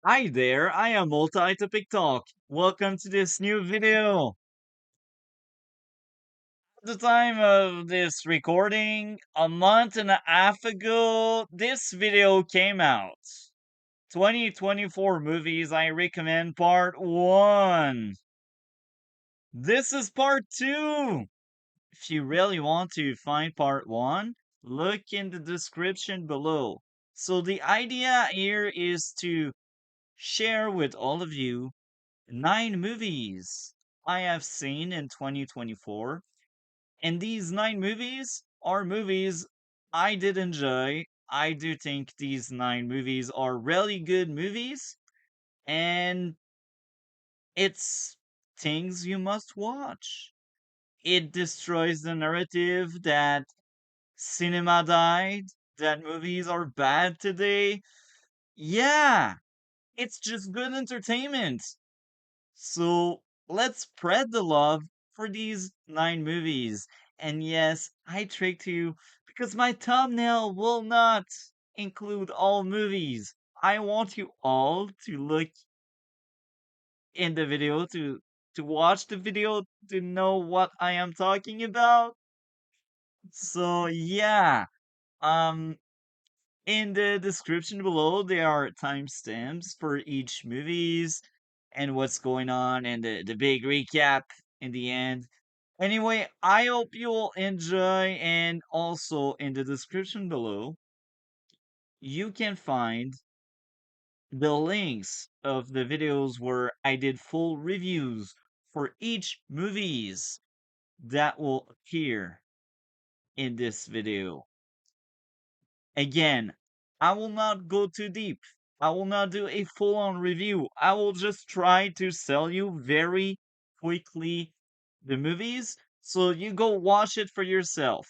Hi there, I am Multi-Topic Talk. Welcome to this new video. At the time of this recording, a month and a half ago, this video came out. 2024 movies I recommend part 1. This is part 2. If you really want to find part 1, look in the description below. So the idea here is to share with all of you 9 movies I have seen in 2024. And these 9 movies are movies I did enjoy. I do think these 9 movies are really good movies. And it's things you must watch. It destroys the narrative that cinema died, that movies are bad today. Yeah, it's just good entertainment. So let's spread the love for these 9 movies. And yes, I tricked you because my thumbnail will not include all movies. I want you all to look in the video to watch the video to know what I am talking about. So yeah, um in the description below there are timestamps for each movies and what's going on and the big recap in the end. Anyway, I hope you'll enjoy, and also in the description below, you can find the links of the videos where I did full reviews for each movies that will appear in this video. Again, I will not go too deep. I will not do a full-on review. I will just try to sell you very quickly the movies so you go watch it for yourself.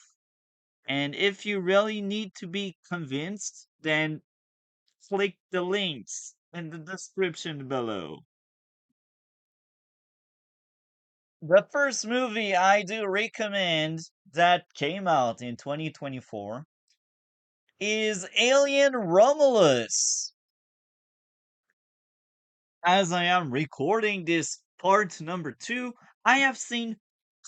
And if you really need to be convinced, then click the links in the description below. The first movie I do recommend that came out in 2024 is Alien Romulus. As I am recording this part number 2, I have seen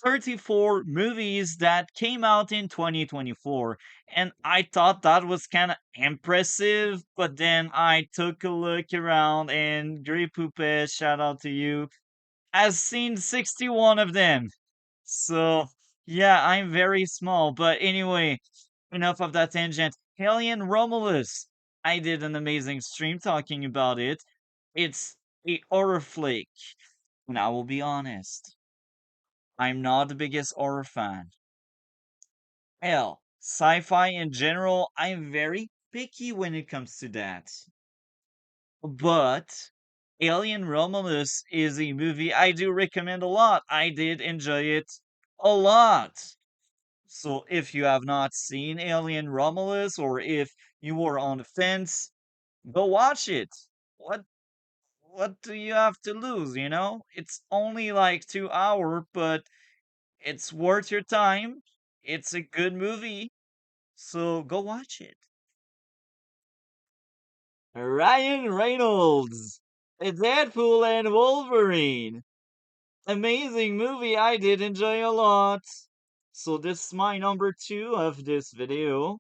34 movies that came out in 2024, and I thought that was kind of impressive. But then I took a look around, and Gris Poupet, shout out to you, has seen 61 of them. So, yeah, I'm very small. But anyway, enough of that tangent. Alien Romulus. I did an amazing stream talking about it. It's a horror flick. And I will be honest, I'm not the biggest horror fan. Hell, sci-fi in general, I'm very picky when it comes to that. But Alien Romulus is a movie I do recommend a lot. I did enjoy it a lot. So if you have not seen Alien Romulus, or if you are on the fence, go watch it. What do you have to lose, you know? It's only like 2 hours, but it's worth your time. It's a good movie, so go watch it. Ryan Reynolds, Deadpool and Wolverine. Amazing movie, I did enjoy a lot. So this is my number 2 of this video.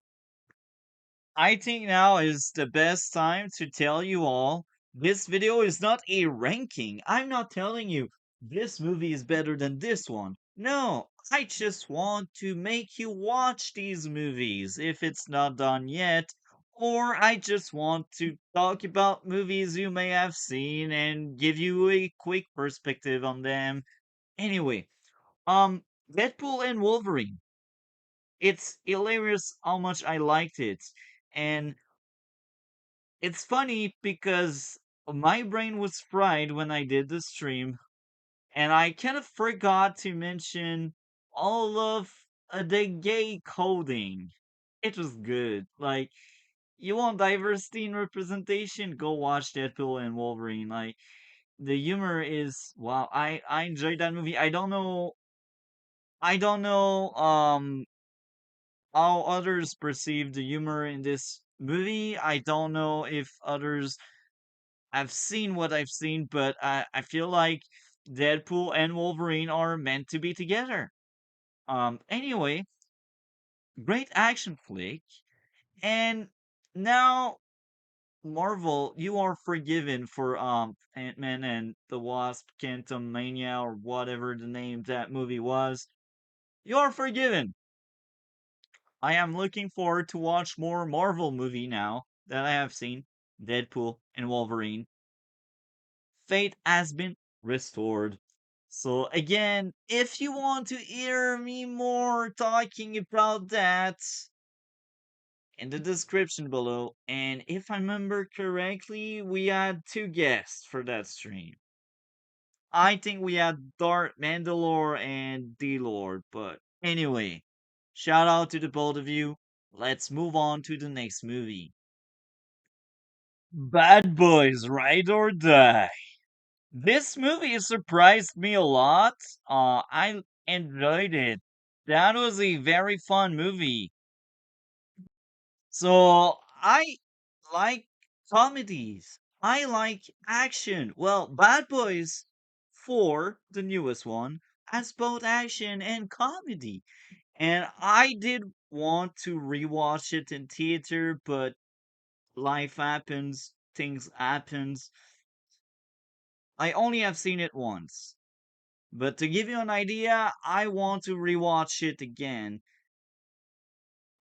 I think now is the best time to tell you all this video is not a ranking. I'm not telling you this movie is better than this one. No, I just want to make you watch these movies if it's not done yet. Or I just want to talk about movies you may have seen and give you a quick perspective on them. Anyway, Deadpool and Wolverine. It's hilarious how much I liked it. And it's funny because my brain was fried when I did the stream, and I kind of forgot to mention all of the gay coding. It was good. Like, you want diversity and representation? Go watch Deadpool and Wolverine. Like, the humor is wow. I enjoyed that movie. I don't know how others perceive the humor in this movie. I don't know if others I've seen what I've seen, but I feel like Deadpool and Wolverine are meant to be together. Anyway, great action flick. And now, Marvel, you are forgiven for Ant-Man and the Wasp, Quantum Mania, or whatever the name that movie was. You are forgiven. I am looking forward to watch more Marvel movie now that I have seen Deadpool and Wolverine. Fate has been restored. So again, if you want to hear me more talking about that, in the description below, and if I remember correctly, we had two guests for that stream. I think we had Darth Mandalore and D-Lord, but anyway, shout out to the both of you. Let's move on to the next movie. Bad Boys Ride or Die. This movie surprised me a lot. I enjoyed it. That was a very fun movie. So I like comedies. I like action. Well, Bad Boys 4, the newest one, has both action and comedy. And I did want to rewatch it in theater, but life happens, things happens. I only have seen it once. But to give you an idea, I want to rewatch it again.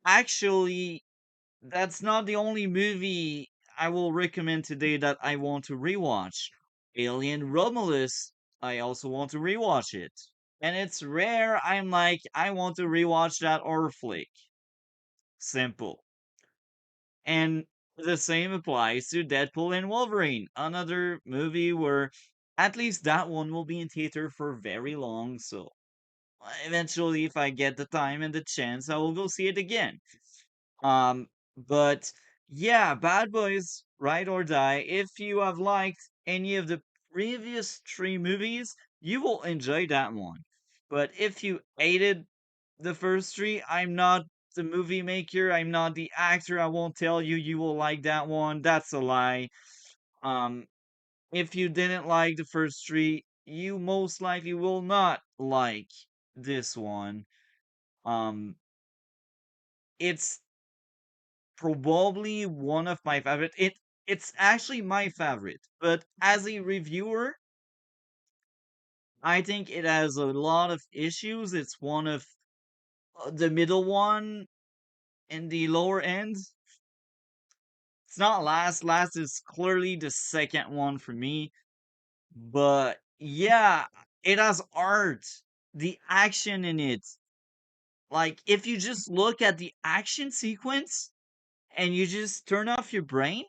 Actually, that's not the only movie I will recommend today that I want to rewatch. Alien Romulus, I also want to rewatch it. And it's rare I'm like, I want to rewatch that horror flick. Simple. And the same applies to Deadpool and Wolverine, another movie where at least that one will be in theater for very long, so eventually if I get the time and the chance, I will go see it again. Um, but yeah, Bad Boys, Ride or Die. If you have liked any of the previous three movies, you will enjoy that one. But if you hated the first three, I'm not the movie maker, I'm not the actor. I won't tell you you will like that one. That's a lie. Um, if you didn't like the first three, you most likely will not like this one. Um, it's probably one of my favorite. It's actually my favorite, but as a reviewer, I think it has a lot of issues. It's one of the middle one in the lower end. It's not last. Last is clearly the second one for me. But yeah, it has art, the action in it. Like if you just look at the action sequence and you just turn off your brain,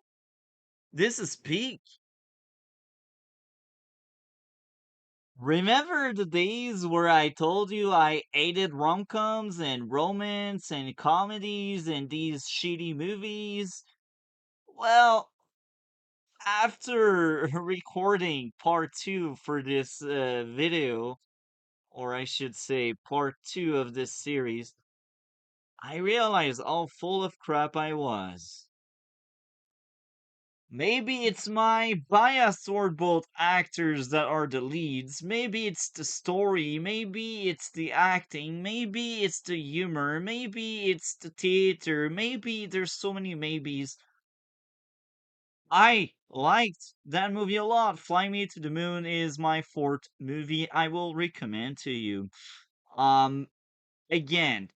this is peak. Remember the days where I told you I hated rom-coms and romance and comedies and these shitty movies? Well, after recording part 2 for this video, or I should say part 2 of this series, I realized how full of crap I was. Maybe it's my bias toward both actors that are the leads. Maybe it's the story. Maybe it's the acting. Maybe it's the humor. Maybe it's the theater. Maybe there's so many maybes. I liked that movie a lot. Fly Me to the Moon is my fourth movie I will recommend to you. Um, again,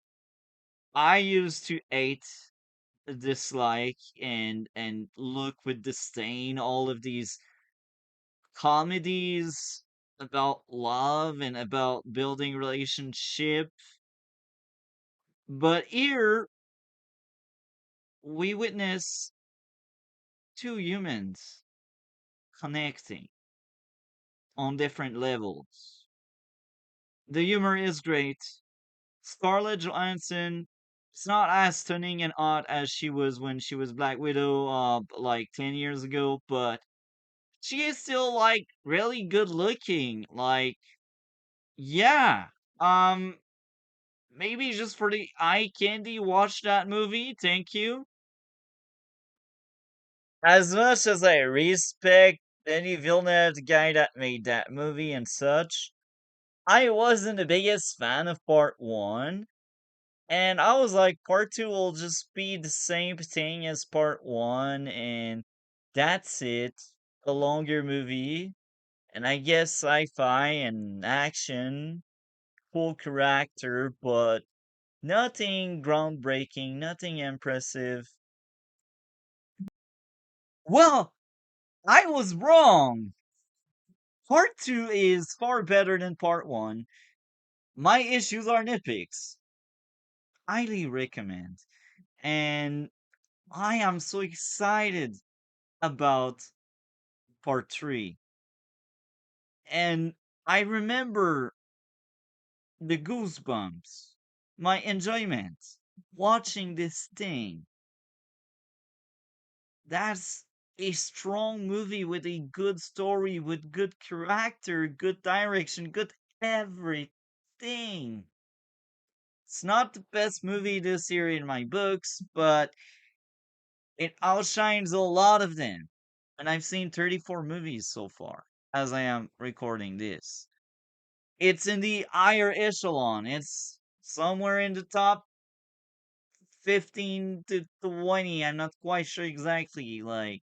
I used to hate, dislike, and look with disdain all of these comedies about love and about building relationship. But here we witness two humans connecting on different levels. The humor is great. Scarlett Johansson is not as stunning and hot as she was when she was Black Widow, like 10 years ago, but she is still like really good looking. Like, yeah. Um, Maybe just for the eye candy, watch that movie. Thank you. As much as I respect Denis Villeneuve, the guy that made that movie and such, I wasn't the biggest fan of part one. And I was like, part two will just be the same thing as part one, and that's it. A longer movie. And I guess sci-fi and action, cool character, but nothing groundbreaking, nothing impressive. Well, I was wrong. Part two is far better than part one. My issues are nitpicks. Highly recommend. And I am so excited about part three. And I remember the goosebumps, my enjoyment watching this thing. That's a strong movie with a good story, with good character, good direction, good everything. It's not the best movie this year in my books, but it outshines a lot of them. And I've seen 34 movies so far as I am recording this. It's in the higher echelon. It's somewhere in the top 15 to 20. I'm not quite sure exactly. Like,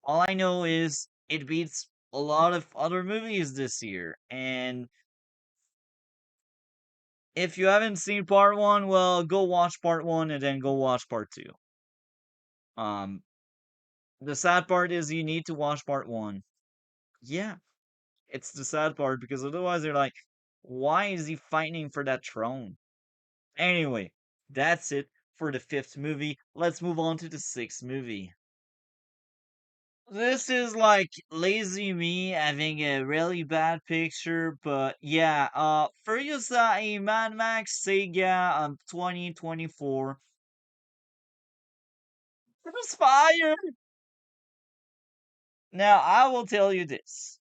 all I know is it beats a lot of other movies this year. And if you haven't seen part one, well, go watch part one and then go watch part two. Um, the sad part is you need to watch part one. Yeah, it's the sad part because otherwise they're like, why is he fighting for that throne? Anyway, that's it for the fifth movie. Let's move on to the sixth movie. This is like lazy me having a really bad picture, but yeah, Furiosa a Mad Max Sega 2024. It was fire! Now, I will tell you this.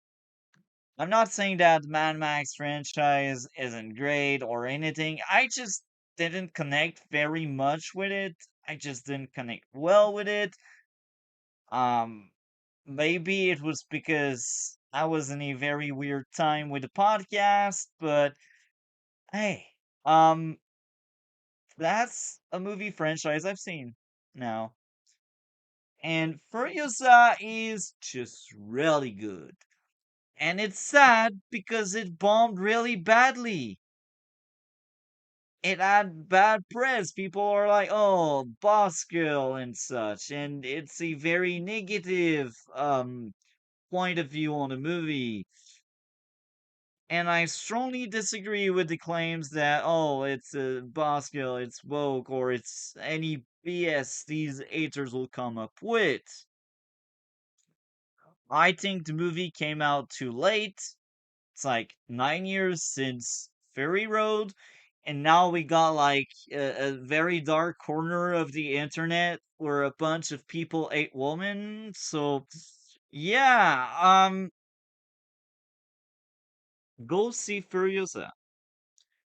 I'm not saying that Mad Max franchise isn't great or anything. I just didn't connect very much with it. I just didn't connect well with it. Um, Maybe it was because I was in a very weird time with the podcast, but hey, um, that's a movie franchise I've seen now. And Furiosa is just really good. And it's sad because it bombed really badly. It had bad press. People are like, oh, boss girl and such. And it's a very negative point of view on the movie. And I strongly disagree with the claims that, oh, it's a boss girl, it's woke, or it's any BS these haters will come up with. I think the movie came out too late. It's like 9 years since Ferry Road, and now we got like a very dark corner of the internet where a bunch of people hate women. So, yeah, go see Furiosa.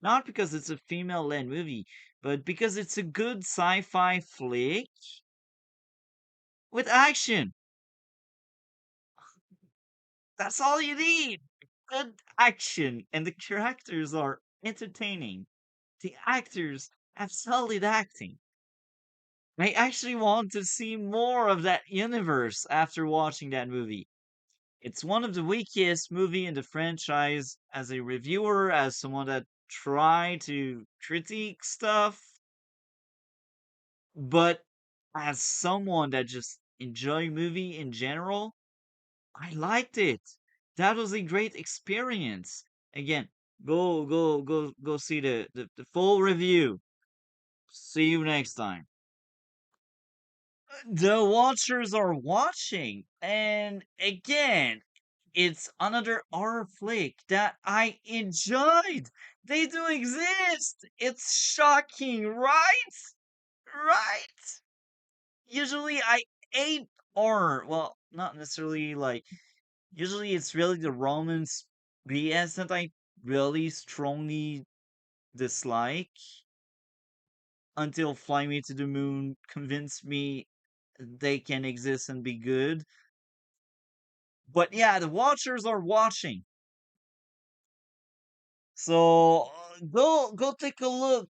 Not because it's a female-led movie, but because it's a good sci-fi flick with action. That's all you need. Good action, and the characters are entertaining. The actors have solid acting. I actually want to see more of that universe after watching that movie. It's one of the weakest movie in the franchise as a reviewer, as someone that tried to critique stuff. But as someone that just enjoy movie in general, I liked it. That was a great experience. Again, go see the full review. See you next time. The watchers are watching, and again, it's another horror flick that I enjoyed. They do exist. It's shocking, right? Right? Usually I hate horror. Well, not necessarily like usually it's really the romance BS that I really strongly dislike until Fly Me to the Moon convinced me they can exist and be good. But yeah, the watchers are watching. So go take a look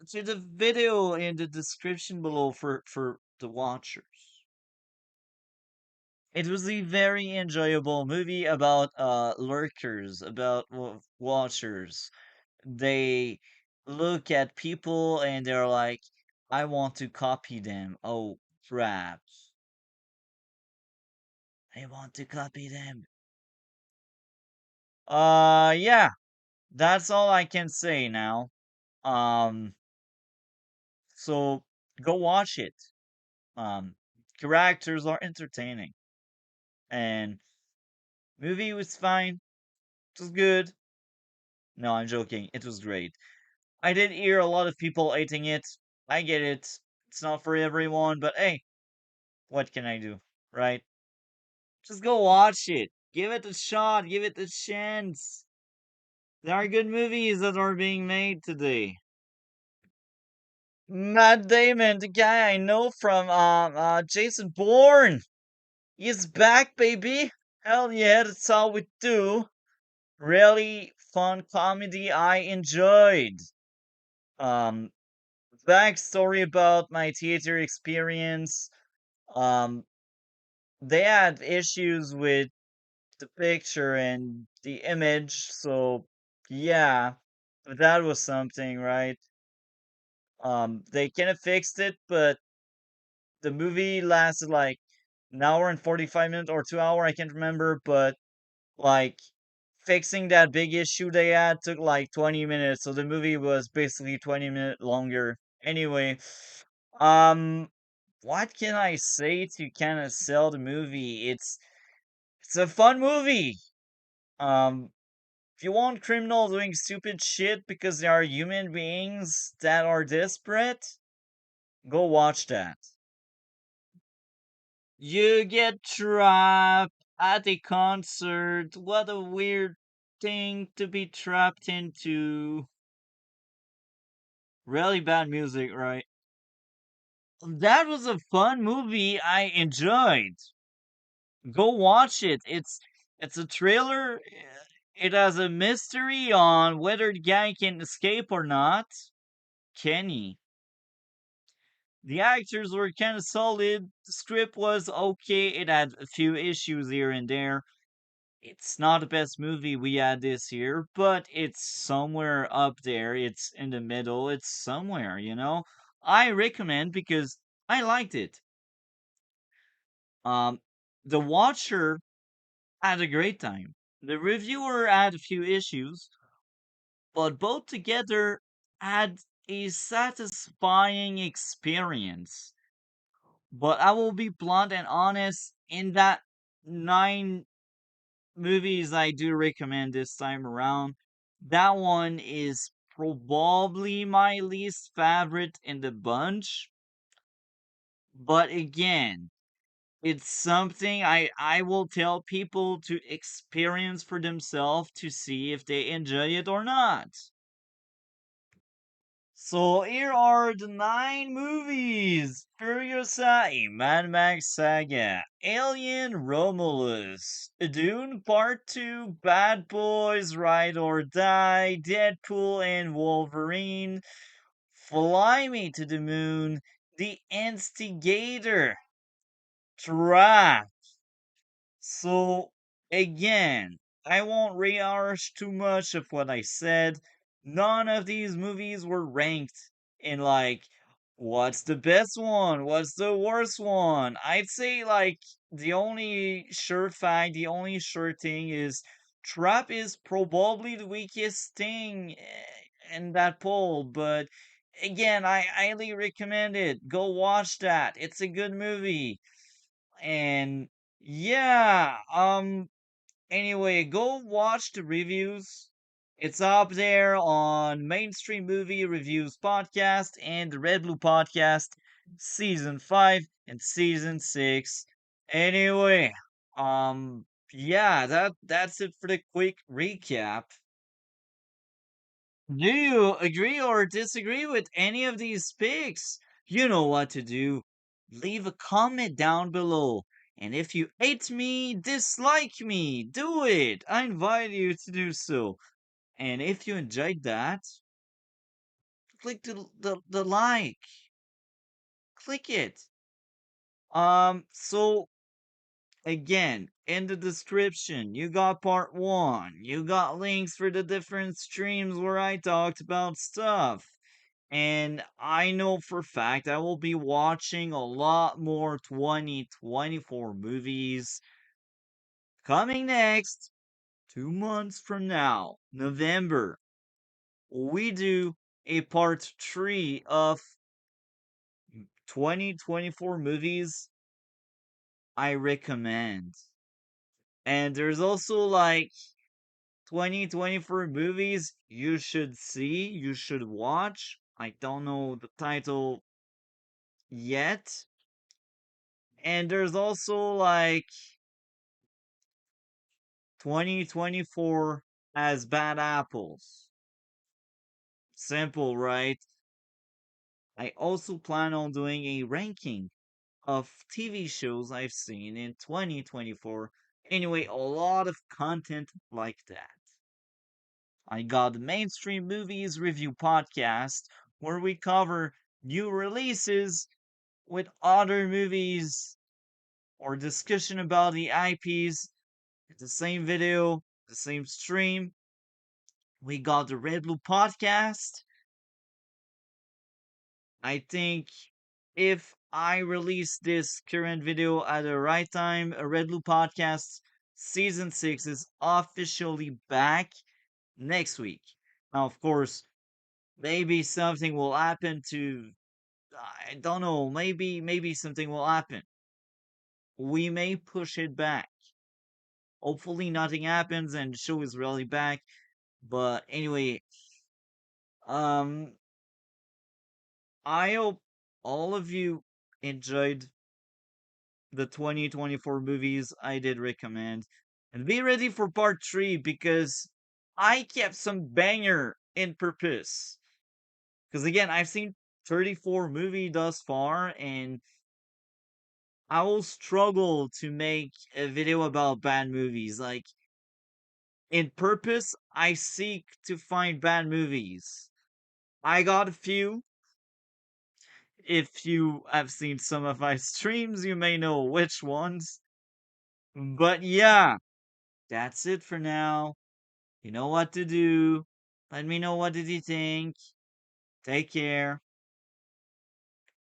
to the video in the description below for the watchers. It was a very enjoyable movie about lurkers, about watchers. They look at people and they're like, I want to copy them. Oh crap. I want to copy them. Yeah, that's all I can say now. Um so go watch it. Um Characters are entertaining and movie was fine. It was good. No, I'm joking. It was great. I did hear a lot of people hating it. I get it. It's not for everyone, but hey, what can I do? Right? Just go watch it. Give it a shot. Give it a chance. There are good movies that are being made today. Matt Damon, the guy I know from Jason Bourne. He's back, baby. Hell yeah, that's all we do. Really fun comedy I enjoyed. Um Backstory about my theater experience. Um they had issues with the picture and the image, so yeah, that was something, right? They kind of fixed it, but the movie lasted like an hour and 45 minutes or 2 hour, I can't remember, but like fixing that big issue they had took like 20 minutes, so the movie was basically 20 minutes longer. Anyway, um what can I say to kind of sell the movie? It's a fun movie. Um if you want criminals doing stupid shit because they are human beings that are desperate, go watch that. You get trapped at a concert. What a weird thing to be trapped into. Really bad music, right? That was a fun movie I enjoyed. Go watch it. It's a trailer. It has a mystery on whether the guy can escape or not. Kenny. The actors were kind of solid. The script was okay. It had a few issues here and there. It's not the best movie we had this year, but it's somewhere up there. It's in the middle. It's somewhere, you know? I recommend because I liked it. Um, the watcher had a great time. The reviewer had a few issues, but both together had a satisfying experience. But I will be blunt and honest in that 9 movies I do recommend this time around. That one is probably my least favorite in the bunch. But again, it's something I will tell people to experience for themselves to see if they enjoy it or not. So here are the 9 movies: Furiosa, a Mad Max saga, Alien Romulus, Dune Part 2, Bad Boys, Ride or Die, Deadpool and Wolverine, Fly Me to the Moon, The Instigator, Trap. So again, I won't rehash too much of what I said. None of these movies were ranked in like what's the best one, what's the worst one. I'd say like the only sure fact, the only sure thing is Trap is probably the weakest thing in that poll, but again, I highly recommend it. Go watch that. It's a good movie. And yeah, anyway, go watch the reviews. It's up there on Mainstream Movie Reviews Podcast and the Red Blue Podcast, Season 5 and Season 6. Anyway, yeah, that's it for the quick recap. Do you agree or disagree with any of these picks? You know what to do. leave a comment down below. And if you hate me, dislike me, do it. I invite you to do so. And if you enjoyed that, click the like. Click it. So again, in the description, you got part one. You got links for the different streams where I talked about stuff. And I know for a fact I will be watching a lot more 2024 movies coming next 2 months from now, November. We do a part three of 2024 movies I recommend. And there's also like 2024 movies you should see, you should watch. I don't know the title yet. And there's also like 2024 as bad apples. Simple, right? I also plan on doing a ranking of TV shows I've seen in 2024. Anyway, a lot of content like that. I got the Mainstream Movies Review podcast where we cover new releases with other movies or discussion about the IPs. It's the same video, the same stream. We got the Red Blue podcast. I think if I release this current video at the right time, a Red Blue podcast season 6 is officially back next week. Now, of course, maybe something will happen to I don't know, maybe something will happen. We may push it back. Hopefully nothing happens and the show is really back. But anyway, um I hope all of you enjoyed the 2024 movies I did recommend. And be ready for part 3 because I kept some banger in purpose. Because again, I've seen 34 movies thus far and I will struggle to make a video about bad movies. Like, in purpose, I seek to find bad movies. I got a few. If you have seen some of my streams, you may know which ones. But yeah, that's it for now. You know what to do. Let me know what did you think. Take care.